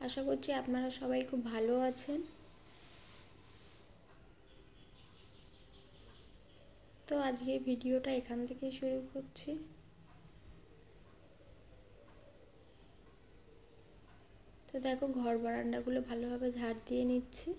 আশা করছি আপনারা সবাই খুব ভালো আছেন। তো আজকে ভিডিওটা এখান থেকে শুরু করছি। তো দেখো ঘর বারান্দাগুলো ভালোভাবে ঝাড় দিয়ে নিচ্ছি।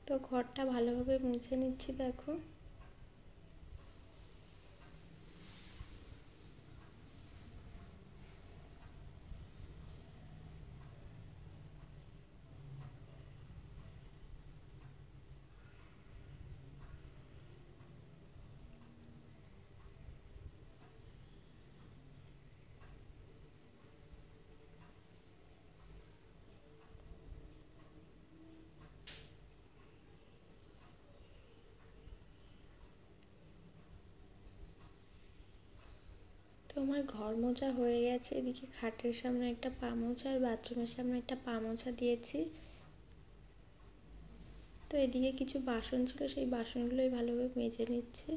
তো ঘরটা ভালোভাবে মুছে নিচ্ছি দেখো। তো আমার ঘর মোছা হয়ে গেছে। এদিকে খাটের সামনে একটা পা মোছা আর বাথরুমের সামনে একটা পা মোছা দিয়েছি। তো এদিকে কিছু বাসন ছিল, সেই বাসনগুলোই ভালোভাবে মেজে নিচ্ছি।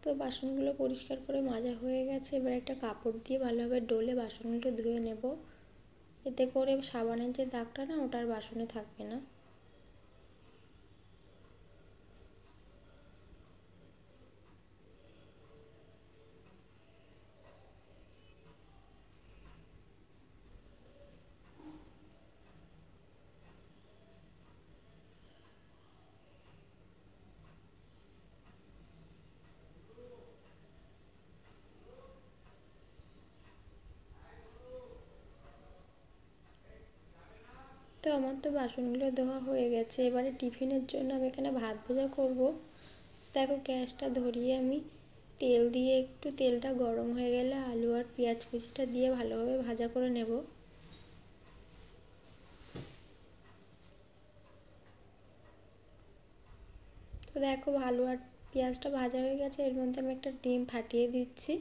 তো বাসনগুলো পরিষ্কার করে মাজা হয়ে গেছে। এবার একটা কাপড় দিয়ে ভালোভাবে ডলে বাসনগুলো ধুয়ে নেব। এতে করে সাবানের যে দাগটা না, ওটা আর বাসনে থাকবে না। তো আমার তো বাসনগুলো ধোয়া হয়ে গেছে। এবারে টিফিনের জন্য আমি এখানে ভাত ভাজা করব। দেখো গ্যাসটা ধরিয়ে আমি তেল দিয়ে, একটু তেলটা গরম হয়ে গেলে আলু আর পেঁয়াজ কুচিটা দিয়ে ভালোভাবে ভাজা করে নেব। তো দেখো আলু আর পেঁয়াজটা ভাজা হয়ে গেছে। এর মধ্যে আমি একটা ডিম ফাটিয়ে দিচ্ছি।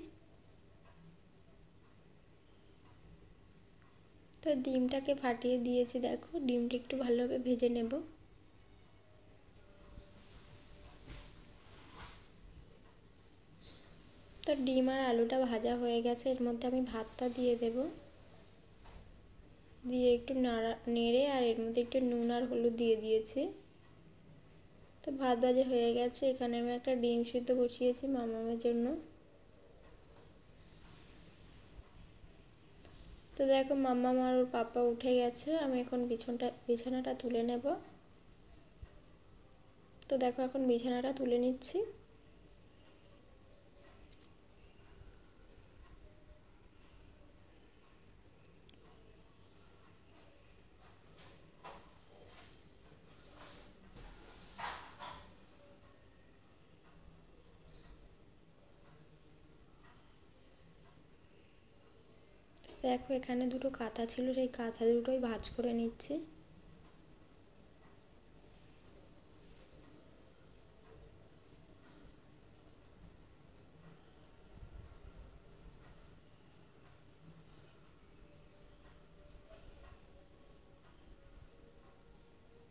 তো ডিমটাকে ফাটিয়ে দিয়েছি। দেখো ডিমটা একটু ভালোভাবে ভেজে নেব। তো ডিম আর আলুটা ভাজা হয়ে গেছে। এর মধ্যে আমি ভাতটা দিয়ে দেব, দিয়ে একটু নেড়ে আর এর মধ্যে একটু নুন আর হলুদ দিয়ে দিয়েছি। তো ভাত ভাজা হয়ে গেছে। এখানে আমি একটা ডিম সিদ্ধ বসিয়েছি মামামের জন্য। তো দেখো মাম্মাম আর ওর পাপা উঠে গেছে। আমি এখন বিছানাটা তুলে নেব। তো দেখো এখন বিছানাটা তুলে নিচ্ছি। দেখো এখানে দুটো কাঁথা ছিল, সেই কাঁথা দুটোই ভাঁজ করে নিচ্ছি।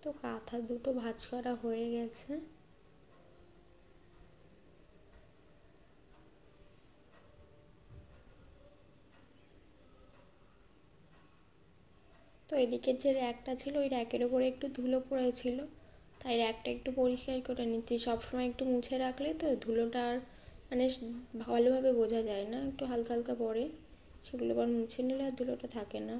তো কাঁথা দুটো ভাঁজ করা হয়ে গেছে। তো এদিকে যে র্যাকটা ছিল, ওই র্যাকের ওপরে একটু ধুলো পড়েছিল, তাই র্যাকটা একটু পরিষ্কার করে নিচ্ছি। সবসময় একটু মুছে রাখলে তো ধুলোটা আর মানে ভালোভাবে বোঝা যায় না, একটু হালকা হালকা পড়ে। সেগুলো আবার মুছে নিলে আর ধুলোটা থাকে না।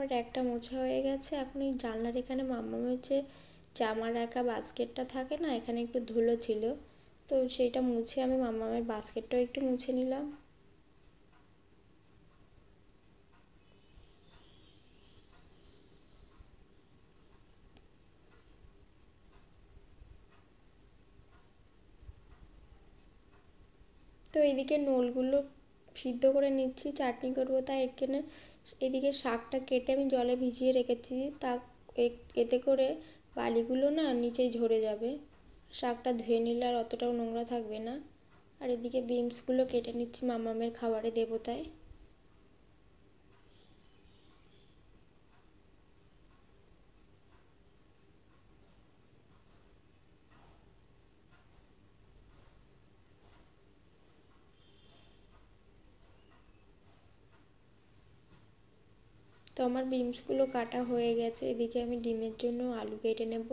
আমার র্যাকটা মোছা হয়ে গেছে। এখন এই জানলার এখানে মাম্মামের যে জামা রাখা বাস্কেটটা থাকে না, এখানে একটু ধুলো ছিল, তো সেইটা মুছে আমি মাম্মামের বাস্কেটটাও একটু মুছে নিলাম। তো এইদিকে নোলগুলো সিদ্ধ করে নিচ্ছি, চাটনি করবো, তাই এখানে এদিকে শাকটা কেটে আমি জলে ভিজিয়ে রেখেছি, তা এতে করে বালিগুলো না নিচেই ঝরে যাবে, শাকটা ধুয়ে নিলে আর অতটাও নোংরা থাকবে না। আর এদিকে বিনসগুলো কেটে নিচ্ছি, মামামের খাবারে দেবো তাই। তো আমার বিনসগুলো কাটা হয়ে গেছে, এদিকে আমি ডিমের জন্য আলু কেটে নেব।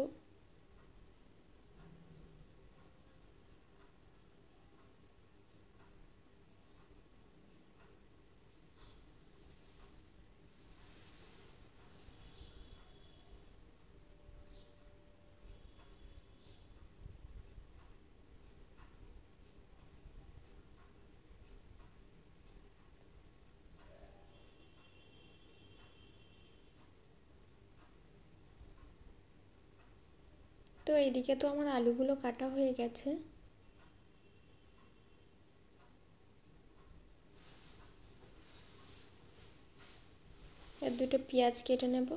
তো এইদিকে তো আমার আলুগুলো কাটা হয়ে গেছে। আর দুটো পেঁয়াজ কেটে নেব।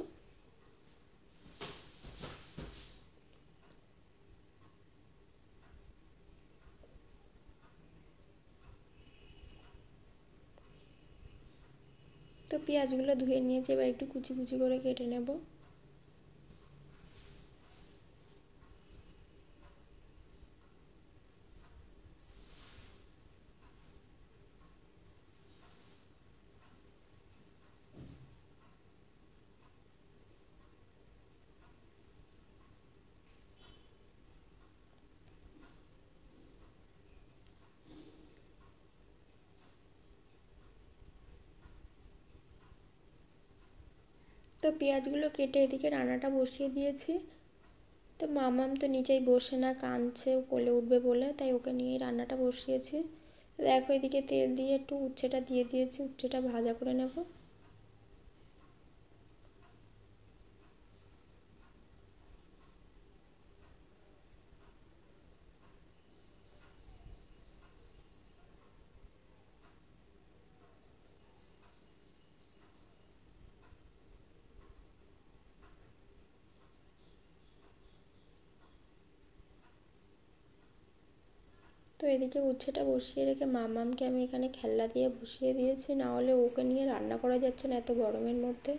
তো পেঁয়াজগুলো ধুয়ে নিয়েছি, এবার একটু কুচি কুচি করে কেটে নেব। তো পেঁয়াজগুলো কেটে এদিকে রান্নাটা বসিয়ে দিয়েছি। তো মামাম তো নিচেই বসে না, কাঁদছে, কোলে উঠবে বলে, তাই ওকে নিয়েই রান্নাটা বসিয়েছি। দেখো এদিকে তেল দিয়ে একটু উচ্ছেটা দিয়ে দিয়েছি, উচ্ছেটা ভাজা করে নেব। তো এদিকে উচ্ছেটা বসিয়ে রেখে মামামকে আমি এখানে খেলনা দিয়ে বসিয়ে দিয়েছি, না হলে ওকে নিয়ে রান্না করা যাচ্ছে না এত গরমের মধ্যে।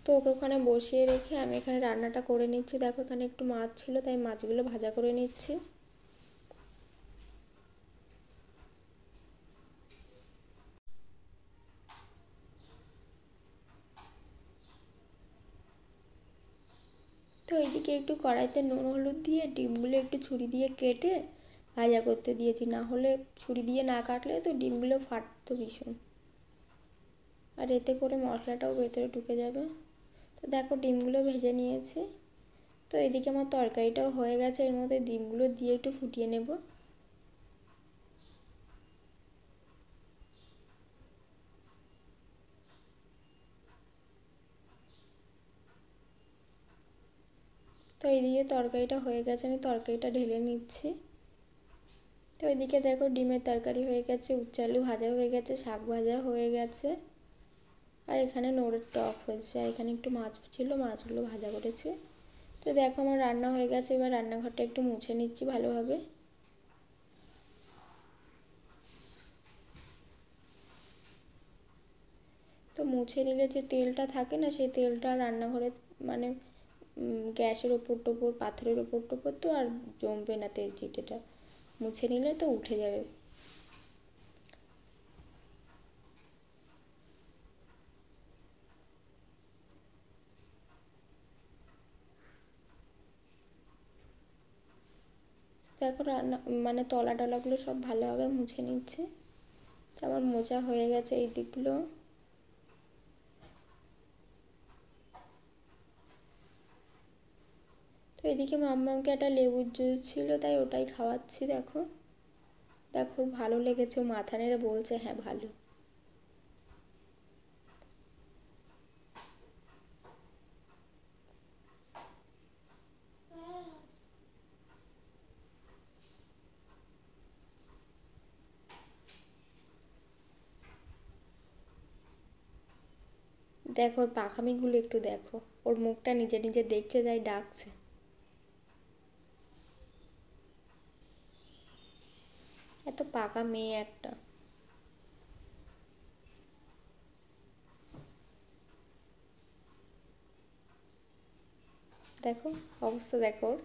তো ওকে ওখানে বসিয়ে রেখে আমি এখানে রান্নাটা করে নিচ্ছি। দেখো এখানে একটু মাছ ছিল, তাই মাছগুলো ভাজা করে নিচ্ছি। তো এইদিকে একটু কড়াইতে নুন হলুদ দিয়ে ডিমগুলো একটু ছুরি দিয়ে কেটে ভাজা করতে দিয়েছি, না হলে ছুরি দিয়ে না কাটলে তো ডিমগুলো ফাটতো ভীষণ, আর এতে করে মশলাটাও ভেতরে ঢুকে যাবে। তো দেখো ডিমগুলো ভেজে নিয়েছি। তো এদিকে আমার তরকারিটাও হয়ে গেছে, এর মধ্যে ডিমগুলো দিয়ে একটু ফুটিয়ে নেব। তো এইদিকে তরকারিটা হয়ে গেছে, আমি তরকারিটা ঢেলে নিচ্ছি। তো এদিকে দেখো ডিমের তরকারি হয়ে গেছে, উচ্ছে আলু ভাজা হয়ে গেছে, শাক ভাজা হয়ে গেছে, আর এখানে নোড়ের টক হয়েছে, আর এখানে একটু মাছ ছিল, মাছগুলো ভাজা করেছি। তো দেখো আমার রান্না হয়ে গেছে, এবার রান্নাঘরটা একটু মুছে নিচ্ছি ভালোভাবে। তো মুছে নিলে যে তেলটা থাকে না, সেই তেলটা রান্নাঘরে মানে গ্যাসের ওপর টোপর, পাথরের ওপর টোপর তো আর জমবে না তেল চিটেটা, মুছে নিলে তো উঠে যাবে। দেখো রান্না মানে তলা টলাগুলো সব ভালোভাবে মুছে নিচ্ছে। তো আমার মোছা হয়ে গেছে এই দিকগুলো। তো এদিকে মাম্মামকে একটা লেবুর জুস ছিল, তাই ওটাই খাওয়াচ্ছি। দেখো দেখো ভালো লেগেছে, ও মাথা নেড়ে বলছে হ্যাঁ ভালো। দেখো ওর পাখামিগুলো একটু দেখো, ওর মুখটা নিজে নিজে দেখছে তাই ডাকছে। এত পাকা মেয়ে একটা। দেখো অবস্থা দেখো ওর।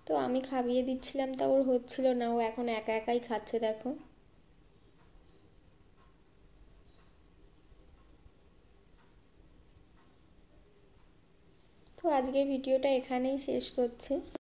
তো আমি খাইয়ে দিচ্ছিলাম, তা ওর হচ্ছিল না, ও এখন একা একাই খাচ্ছে দেখো। তো আজকের ভিডিওটা এখানেই শেষ করছি।